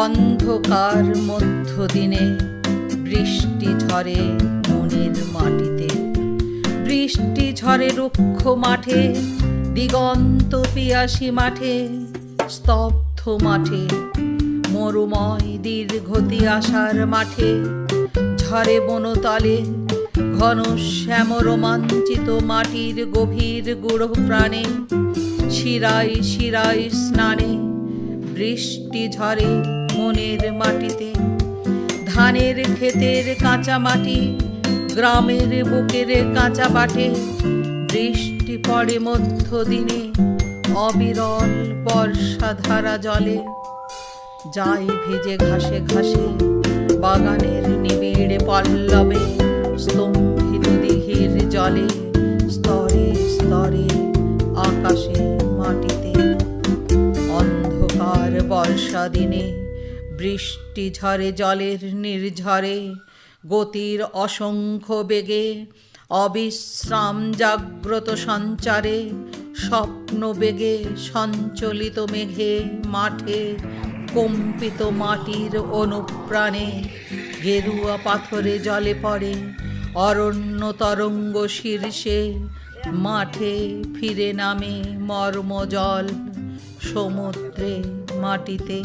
অন্ধকার মধ্যদিনে বৃষ্টি ঝরে মনের মাটিতে, বৃষ্টি ঝরে রুক্ষ মাঠে, দিগন্ত পিয়াসী মাঠে, স্তব্ধ মাঠে, মরুময় দীর্ঘতি আশার মাঠে, ঝরে বনতলে ঘন শ্যাম রোমাঞ্চিত মাটির গভীর গূঢ় প্রাণে, শিরায় শিরায় স্নানে বৃষ্টি ঝরে মনের মাটিতে। ধানের ক্ষেতের কাঁচা মাটি, গ্রামের বুকের কাঁচা বাটে, বৃষ্টি পড়ে মধ্যদিনে অবিরল বর্ষাধারা জলে। যাই ভিজে ঘাসে ঘাসে বাগানের নিবিড় পল্লবে, স্তম্ভিত দিঘির জলে, স্তরে স্তরে আকাশে মাটিতে। অন্ধকার বর্ষা দিনে বৃষ্টি ঝরে জলের নির্ঝরে, গতির অসংখ্য বেগে, অবিশ্রাম জাগ্রত সঞ্চারে, স্বপ্ন বেগে সঞ্চলিত মেঘে মাঠে, কম্পিত মাটির অনুপ্রাণে, গেরুয়া পাথরে জলে পড়ে অরণ্য তরঙ্গ শীর্ষে, মাঠে ফিরে নামে মর্ম জল সমুদ্রে মাটিতে।